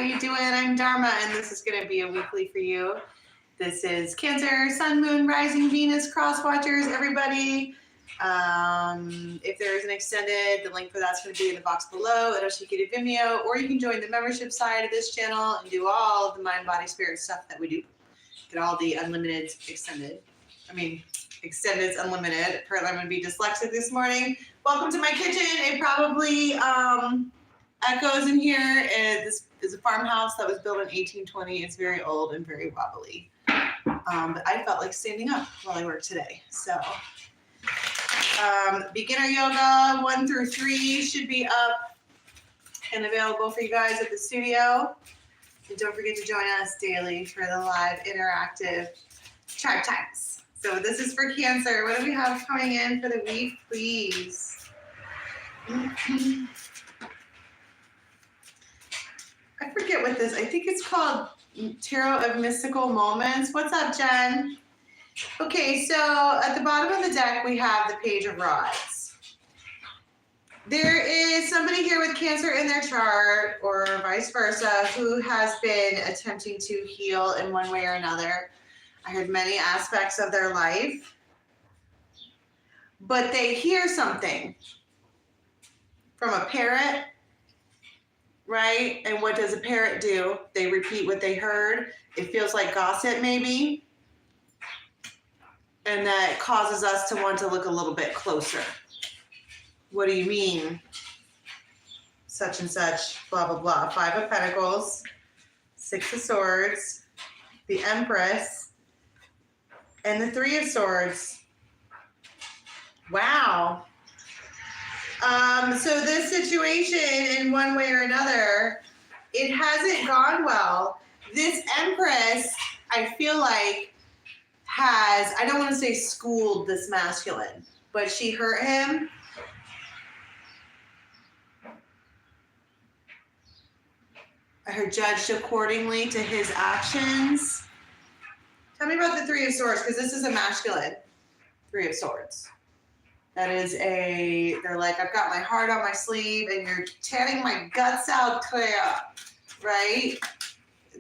are you doing? I'm Dharma, and this is going to be a weekly for you. This is Cancer, Sun, Moon, Rising, Venus, Cross Watchers, everybody. If there is an extended, the link for that's going to be in the box below. It'll take you to Vimeo, or you can join the membership side of this channel and do all of the mind, body, spirit stuff that we do. Get all the unlimited extended. Extended's unlimited. Apparently I'm going to be dyslexic this morning. Welcome to my kitchen. It probably echoes in here. This is a farmhouse that was built in 1820. It's very old and very wobbly. But I felt like standing up while I worked today. So beginner yoga 1 through 3 should be up and available for you guys at the studio. And don't forget to join us daily for the live interactive chart times. So this is for Cancer. What do we have coming in for the week, please? I forget what this, I think it's called Tarot of Mystical Moments. What's up, Jen? Okay, so at the bottom of the deck, we have the Page of Rods. There is somebody here with Cancer in their chart, or vice versa, who has been attempting to heal in one way or another. I heard many aspects of their life, but they hear something from a parrot, right? And what does a parrot do? They repeat what they heard. It feels like gossip, maybe. And that causes us to want to look a little bit closer. What do you mean? Such and such, blah, blah, blah. 5 of Pentacles, 6 of Swords, the Empress, and the 3 of Swords. Wow. So this situation, in one way or another, it hasn't gone well. This Empress, I feel like, has, I don't want to say schooled this masculine, but she hurt him. I heard judged accordingly to his actions. Tell me about the 3 of Swords, because this is a masculine 3 of Swords. That is they're like, I've got my heart on my sleeve and you're tearing my guts out, Clea, right?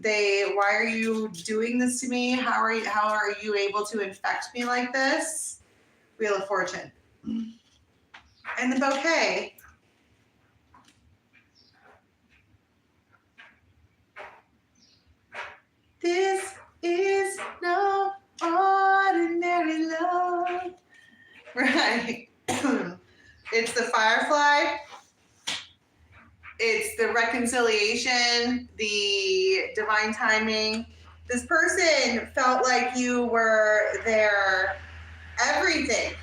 Why are you doing this to me? How are you able to infect me like this? Wheel of Fortune. And the bouquet. This is no ordinary love. Right. It's the Firefly. It's the reconciliation, the divine timing. This person felt like you were their everything.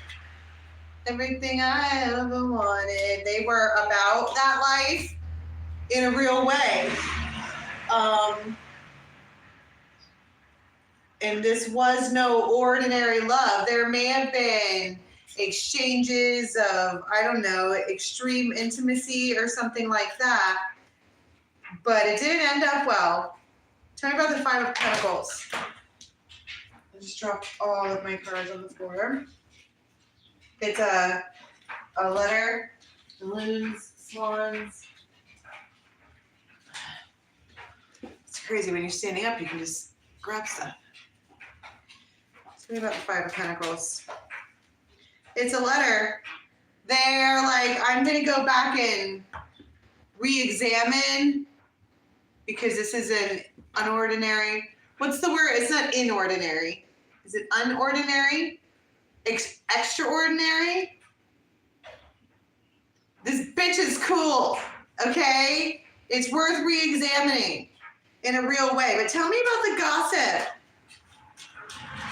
Everything I ever wanted. They were about that life in a real way. And this was no ordinary love. There may have been exchanges of, I don't know, extreme intimacy or something like that, but it didn't end up well. Tell me about the 5 of Pentacles. I just dropped all of my cards on the floor. It's a letter, balloons, swans. It's crazy when you're standing up, you can just grab stuff. Tell me about the 5 of Pentacles. It's a letter. They're like, I'm going to go back and re-examine because this is an unordinary. What's the word? It's not inordinary. Is it unordinary? Extraordinary? This bitch is cool, okay? It's worth re-examining in a real way. But tell me about the gossip.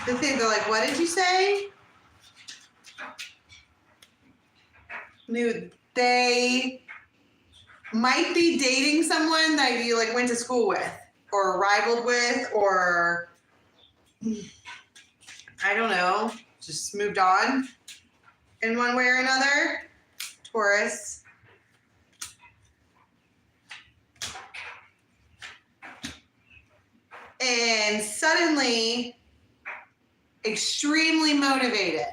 The thing, they're like, what did you say? They might be dating someone that you like went to school with or rivaled with, or I don't know, just moved on in one way or another. Taurus. And suddenly extremely motivated.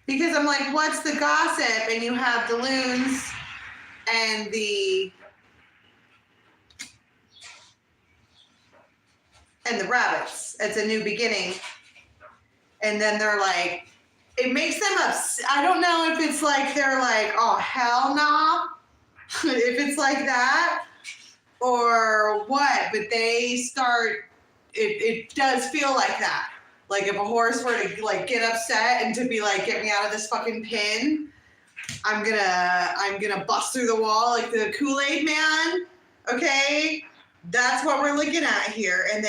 Because I'm like, what's the gossip? And you have the loons and the and the rabbits. It's a new beginning. And then they're like, it makes them upset. I don't know if it's like they're like, oh, hell no. If it's like that or what, but they start, it does feel like that. Like if a horse were to like get upset and to be like, get me out of this fucking pen, I'm gonna bust through the wall like the Kool-Aid man. Okay? That's what we're looking at here. And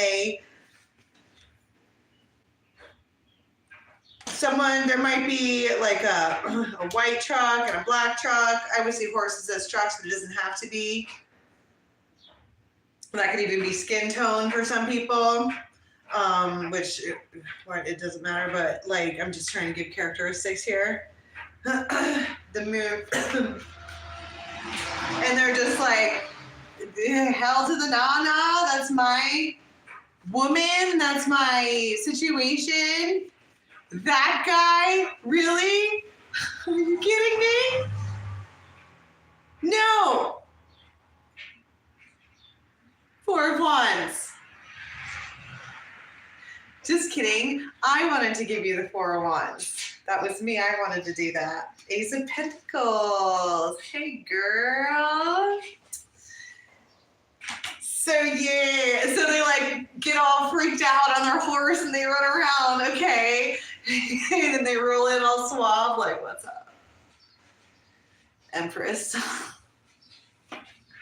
there might be like a white truck and a black truck. I would see horses as trucks, but it doesn't have to be. That could even be skin tone for some people, which it doesn't matter, but like I'm just trying to give characteristics here. The moon. And they're just like, hell to the nah, that's my woman, that's my situation. That guy? Really? Are you kidding me? No. 4 of Wands. Just kidding. I wanted to give you the 4 of Wands. That was me. I wanted to do that. Ace of Pentacles. Hey, girl. So yeah, so they like get all freaked out on their horse and they run around, okay? And they roll in all suave, like, what's up? Empress.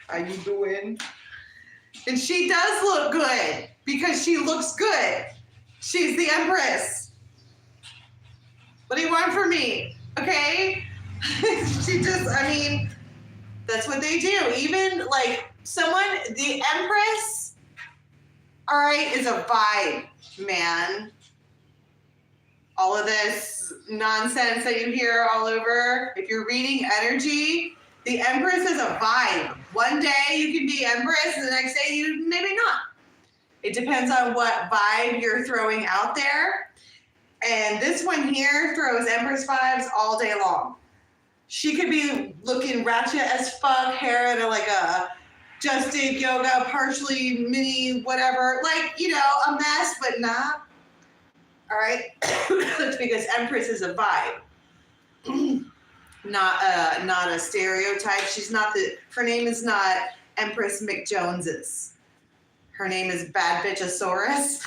How you doing? And she does look good because she looks good. She's the Empress. What do you want from me? Okay? That's what they do. Even like the Empress, all right, is a vibe, man. All of this nonsense that you hear all over, if you're reading energy, the Empress is a vibe. One day you can be Empress, and the next day you maybe not. It depends on what vibe you're throwing out there. And this one here throws Empress vibes all day long. She could be looking ratchet as fuck, hair in like a just did yoga, partially mini, whatever. Like, a mess, but not. All right? That's because Empress is a vibe. Not a stereotype. Her name is not Empress McJones's. Her name is Bad Bitchosaurus.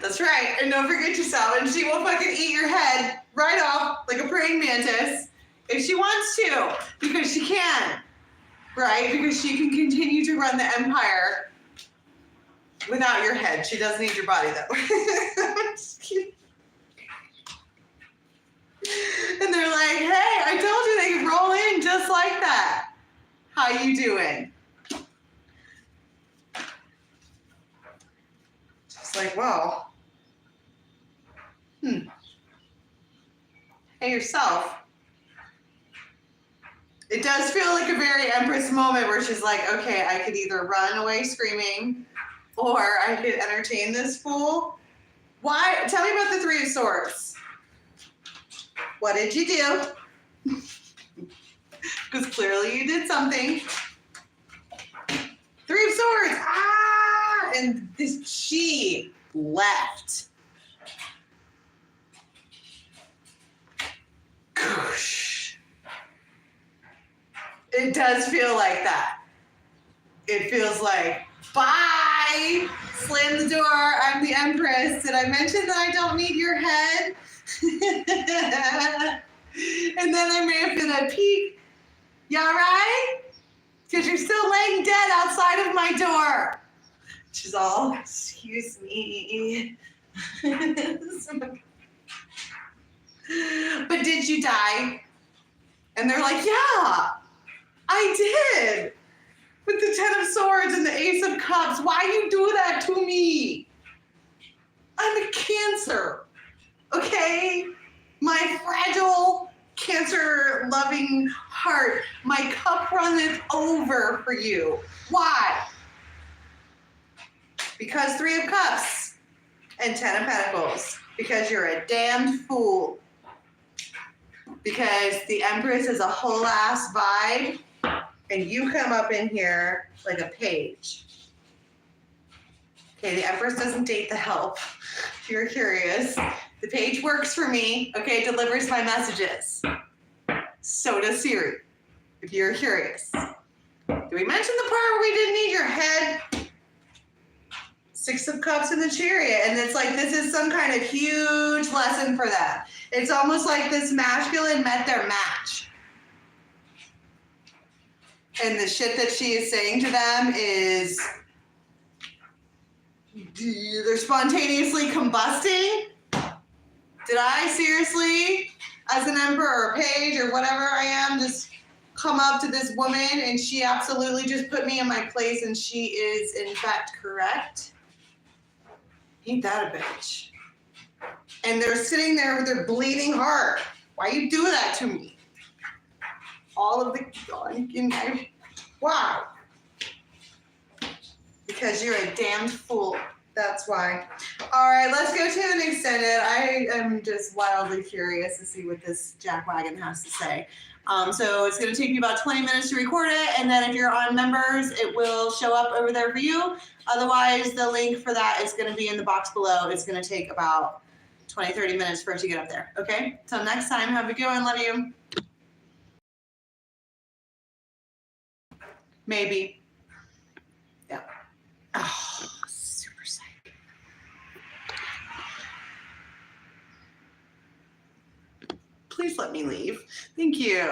That's right. And don't forget yourself. And she will fucking eat your head right off like a praying mantis if she wants to, because she can, right? Because she can continue to run the empire without your head. She does need your body, though. I'm just kidding. And they're like, hey, I told you they could roll in just like that. How you doing? Just like, whoa. Hey, yourself. It does feel like a very Empress moment where she's like, okay, I could either run away screaming or I could entertain this fool. Why? Tell me about the 3 of Swords. What did you do? Because clearly you did something. 3 of Swords. Ah! And she left. Goosh. It does feel like that. It feels like, bye! Slam the door. I'm the Empress. Did I mention that I don't need your head? And then there may have been a peek. You all right? Because you're still laying dead outside of my door. She's all, excuse me. But did you die? And they're like, yeah, I did. With the 10 of Swords and the Ace of Cups. Why you do that to me? I'm a Cancer, okay? My fragile Cancer-loving heart. My cup runneth over for you. Why? Because 3 of Cups and 10 of Pentacles. Because you're a damned fool. Because the Empress is a whole ass vibe. and you come up in here like a page. Okay, the Empress doesn't date the help. If you're curious, the page works for me. Okay, it delivers my messages. So does Siri, if you're curious. Did we mention the part where we didn't need your head? Six of Cups in the Chariot. And it's like, this is some kind of huge lesson for them. It's almost like this masculine met their match. And the shit that she is saying to them is, they're spontaneously combusting. Did I seriously, as an emperor or a page or whatever I am, just come up to this woman and she absolutely just put me in my place and she is in fact correct? Ain't that a bitch? And they're sitting there with their bleeding heart. Why you do that to me? All of the, wow. Because you're a damned fool. That's why. All right, let's go to an extended. I am just wildly curious to see what this jackwagon has to say. So it's going to take me about 20 minutes to record it, and then if you're on members, it will show up over there for you. Otherwise, the link for that is going to be in the box below. It's going to take about 20, 30 minutes for it to get up there. Okay? Till next time, have a good one. Love you. Maybe. Yeah. Oh, super psyched. Please let me leave. Thank you.